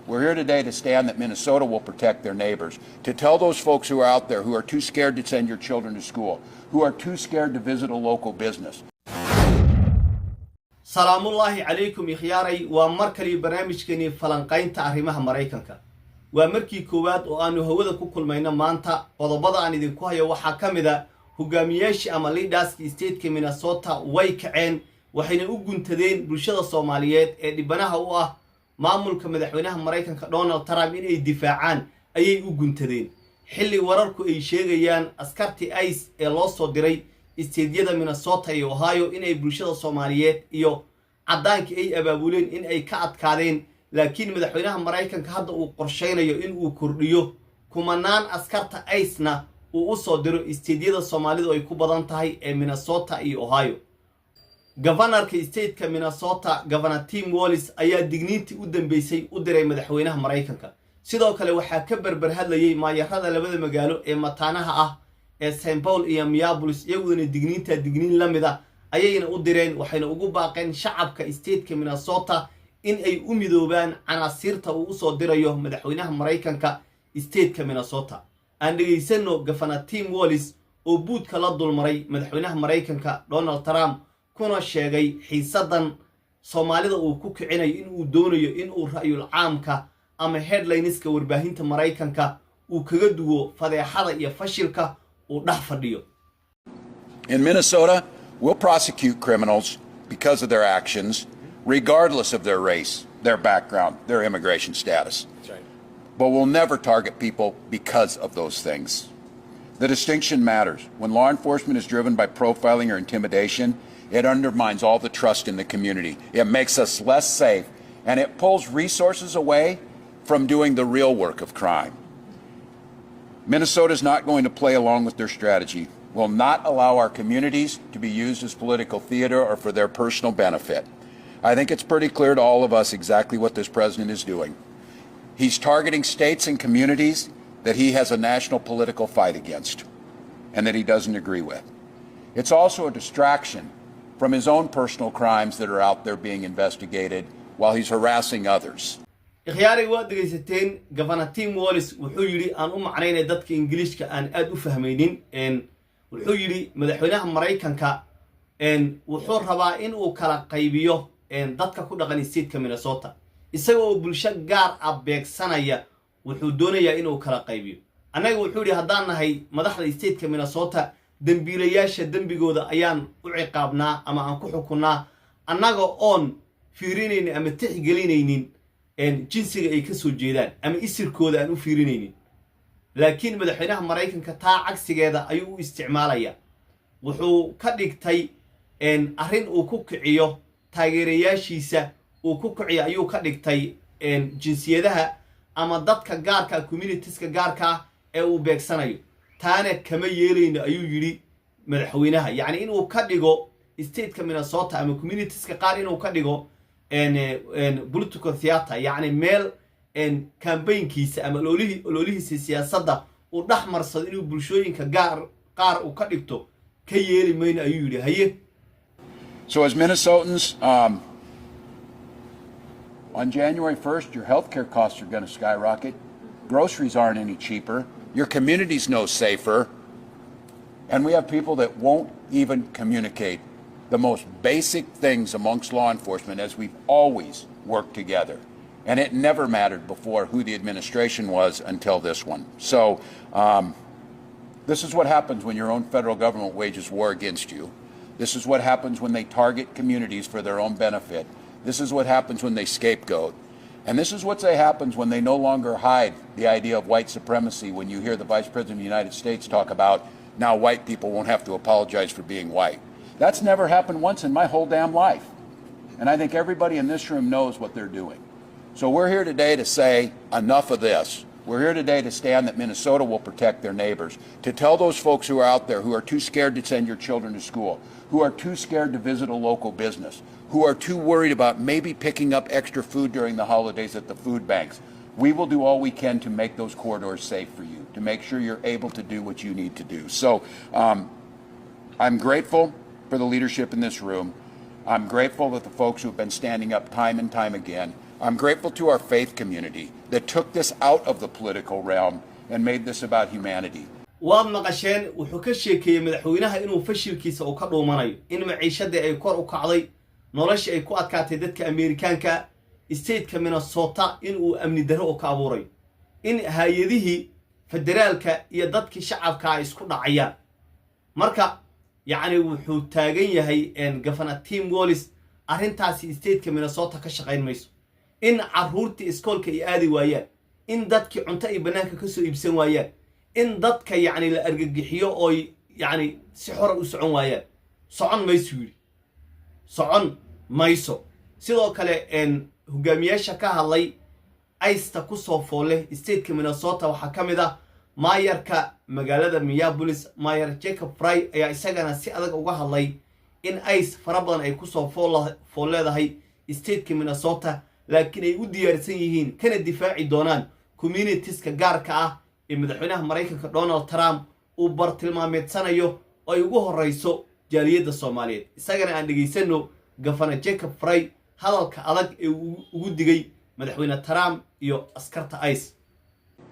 We're here today to stand that Minnesota will protect their neighbors, to tell those folks who are out there who are too scared to send your children to school, who are too scared to visit a local business. salaamullaahi calaykum ikhyaaray waa mar kale barnaamijkeeni falanqaynta arrimaha Mareykanka waa markii koowaad oo aanu hawada ku kulmayno maanta qodobada aan idinku hayo waxa kamida hogaamiyaashii ama leaderskii state-ka Minnesota way kaceen waxayna u guntadeen bulshada Soomaaliyeed ee dhibanaha u ah maamulka madaxweynaha Mareykanka Donald Trump in ay difaacaan ayay u guntadeen xilli wararku ay sheegayaan askartii Ayey ee loo soo diray isteediyada Minnesota iyo Ohio in ay bulshada Soomaaliyeed iyo caddaanka ay abaabuleen in ay ka adkaadeen laakiin madaxweynaha Mareykanka hadda uu qorsheynayo in uu kordhiyo kumanaan askarta Ayeyna uu u soo diro isteediyada Soomaalida ay ku badan tahay ee Minnesota iyo Ohio. Governorka state-ka Minnesota Governor Tim Walz ayaa digniintii u dambeysay u diray madaxweynaha Mareykanka sidoo kale waxaa ka barbar hadlayay maayarada labada magaalo ee mataanaha ah ee St. Paul iyo Minneapolis iyaguna digniin la mid ah ayayna u direen waxayna ugu baaqeen shacabka state-ka Minnesota in ay u midoobaan canaasirta uu soo dirayo madaxweynaha Mareykanka state-ka Minnesota aan dhageysano Governor Tim Walz oo buudka la dulmaray madaxweynaha Mareykanka Donald Trump kuna sheegay xiisadan Soomaalida uu ku kicinayo in uu doonayo in uu ra'yul caamka ama headlineska warbaahinta Mareykanka uu kaga duwo fadeexada iyo fashilka uu dhax fadhiyo. In Minnesota, we'll prosecute criminals because of their actions, regardless of their race, their background, their immigration status. That's right. But we'll never target people because of those things. The distinction matters. When law enforcement is driven by profiling or intimidation, it undermines all the trust in the community. It makes us less safe, and it pulls resources away from doing the real work of crime. Minnesota is not going to play along with their strategy. Will not allow our communities to be used as political theater or for their personal benefit. I think it's pretty clear to all of us exactly what this president is doing. He's targeting states and communities that he has a national political fight against and that he doesn't agree with. It's also a distraction from his own personal crimes that are out there being investigated while he's harassing others. Ikhyaaray waa dhageysateen Governor Tim Walz wuxuu yiri aan u macnaynay dadka Ingiriiska aan aad u fahmaynin wuxuu yiri madaxweynaha Mareykanka wuxuu rabaa in uu kala qaybiyo dadka ku dhaqan state-ka Minnesota isagoo bulsho gaar ah beegsanaya wuxuu doonayaa in uu kala qaybiyo anaga wuxuu yiri haddaan nahay madaxda state-ka Minnesota dambiilayaasha dambigooda ayaan u ciqaabnaa ama aan ku xukunaa anaga oon fiirinaynin ama tixgelinaynin jinsiga ay ka soo jeedaan ama isirkooda aan u fiirinaynin laakiin madaxweynaha Mareykanka taa cagsigeeda ayuu u isticmaalaya wuxuu ka dhigtay arrin uu ku kiciyo taageerayaashiisa uu ku kiciyo ayuu ka dhigtay jinsiyadaha ama dadka gaarka communitieska gaarka ee uu beegsanayo taana kama yeelayno ayuu yiri madaxweynaha yani inuu ka dhigo state-ka Minnesota ama communitieska qaar inuu ka dhigo political theater yani meel campaignkiisa ama ololihiisa siyaasadda uu dhaxmarsado inuu bulshooyinka qaar uu ka dhigto ka yeeli mayno ayuu yiri haye. So as Minnesotans, on January 1st, your healthcare costs are going to skyrocket. Groceries aren't any cheaper. Your community's no safer. And we have people that won't even communicate the most basic things amongst law enforcement as we've always worked together. And it never mattered before who the administration was until this one. So this is what happens when your own federal government wages war against you. This is what happens when they target communities for their own benefit. This is what happens when they scapegoat. And this is what happens when they no longer hide the idea of white supremacy when you hear the Vice President of the United States talk about now white people won't have to apologize for being white. That's never happened once in my whole damn life. And I think everybody in this room knows what they're doing. So we're here today to say enough of this. We're here today to stand that Minnesota will protect their neighbors, to tell those folks who are out there who are too scared to send your children to school, who are too scared to visit a local business, who are too worried about maybe picking up extra food during the holidays at the food banks. We will do all we can to make those corridors safe for you, to make sure you're able to do what you need to do. So I'm grateful for the leadership in this room. I'm grateful that the folks who have been standing up time and time again. I'm grateful to our faith community that took this out of the political realm and made this about humanity. waad maqasheen wuxuu ka sheekeeyay madaxweynaha inuu fashilkiisa uu ka dhuumanayo in maciishadii ay kor u kacday nolosha ay ku adkaatay dadka Ameerikaanka state-ka Minnesota inuu amni darro ka abuuray in hay'adihii federaalka iyo dadkii shacabka ay isku dhacayaan marka yacni wuxuu taagan yahay governor Tim Walz arrintaasi state-ka Minnesota ka shaqayn mayso in caruurtii iskoolka ay aadi waayaan in dadkii cunto ay banaanka ka soo iibsan waayaan in dadka yacni la argagixiyo oo yacni si xor u socon waayaan socon mayso yiri socon mayso sidoo kale hogaamiyaasha ka hadlay aysta ku soo foole state-ka Minnesota waxa kamid ah maayarka magaalada Minneapolis maayar Yacquub ayaa isagana si adag uga hadlay in ays fara badan ay ku soo fooleedahay state-ka Minnesota laakiin ay u diyaarsan yihiin kana difaaci doonaan communities-ka gaarka ah ee madaxweynaha Mareykanka Donald Trump uu bartilmaameedsanayo oo ay ugu horeyso jaaliyadda Soomaaliyeed isagana aan dhageysano governor Yacquub hadalka adag ee ugu digay madaxweyne Trump iyo askarta ays.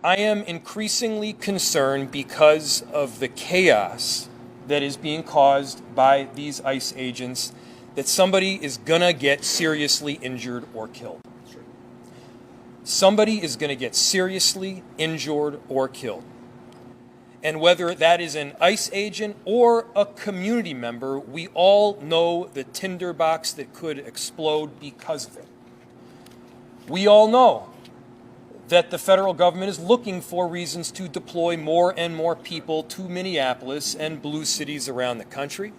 I am increasingly concerned because of the chaos that is being caused by these ICE agents that somebody is gonna get seriously injured or killed. Somebody is gonna get seriously injured or killed. And whether that is an ICE agent or a community member, we all know the tinderbox that could explode because of it. We all know that the federal government is looking for reasons to deploy more and more people to Minneapolis and blue cities around the country.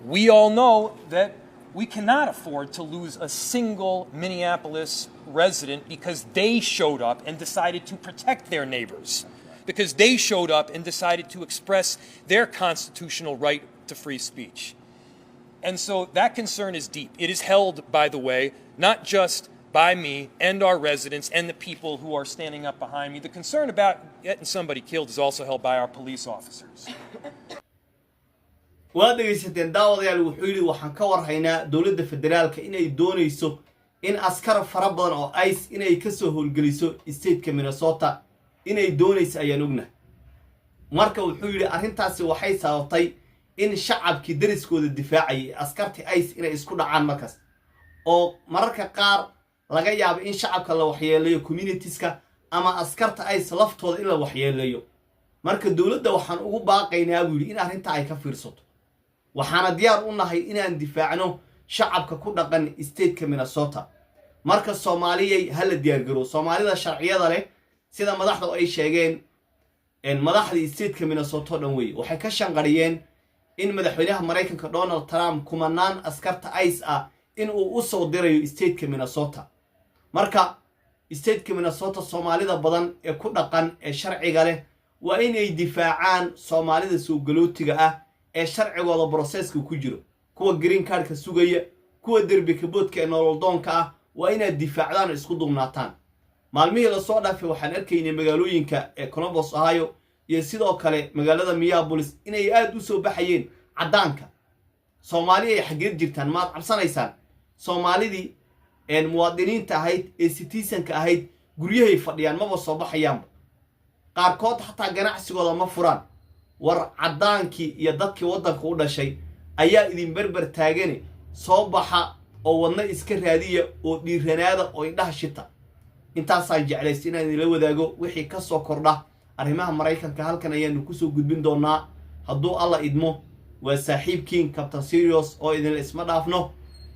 We all know that we cannot afford to lose a single Minneapolis resident because they showed up and decided to protect their neighbors, because they showed up and decided to express their constitutional right to free speech. And so that concern is deep. It is held, by the way, not just by me and our residents and the people who are standing up behind me. The concern about getting somebody killed is also held by our police officers. waad dhegeysateen daawadayaal wuxuu yidhi waxaan ka warhaynaa dowladda federaalka inay doonayso in askar fara badan oo ICE inay ka soo howlgeliso state-ka Minnesota inay doonayso ayaan ognahay marka wuxuu yidhi arrintaasi waxay sababtay in shacabkii dariskooda difaacayay askartii ICE inay isku dhacaan markaas oo mararka qaar laga yaabo in shacabka la waxyeeleeyo communitieska ama askarta ICE laftooda in la waxyeeleeyo marka dowladda waxaan ugu baaqaynaa buu yidhi in arrinta ay ka fiirsato waxaana diyaar u nahay inaan difaacno shacabka ku dhaqan state-ka Minnesota marka Soomaaliyay hala diyaar garo Soomaalida sharciyada leh sida madaxda ay sheegeen madaxda state-ka Minnesota dhan way waxay ka shanqariyeen in madaxweynaha Mareykanka Donald Trump kumanaan askarta ICE ah in uu u soo dirayo state-ka Minnesota marka state-ka Minnesota Soomaalida badan ee ku dhaqan ee sharciga leh waa inay difaacaan Soomaalida soo galootiga ah ee sharcigooda processka ku jiro kuwa green card-ka sugaya kuwa derbi ka boodka ee nolol doonka ah waa inay difaacdaan isku duubnaataan maalmihii la soo dhaafay waxaan arkaynay magaalooyinka ee Columbus Ohio iyo sidoo kale magaalada Minneapolis inay aad u soo baxayeen cadaanka Soomaaliya ay xageed jirtaan ma cabsanaysaan Soomaalidii muwaadiniinta ahayd ee citizen-ka ahayd guryahay fadhiyaan ma soo baxayaan qaarkood xataa ganacsigooda ma furaan war cadaankii iyo dadkii waddanka u dhashay ayaa idin berber taagane soo baxa oo wadna iska raadiya oo dhiiranaada oo indhaha shita intaasaan jeclaystay inaan idinla wadaago wixii ka soo kordha arrimaha Mareykanka halkan ayaanu ku soo gudbin doonaa hadduu alla idmo waa saaxiibkiin Captain Serious oo idin isma dhaafno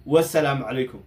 wassalaamu calaykum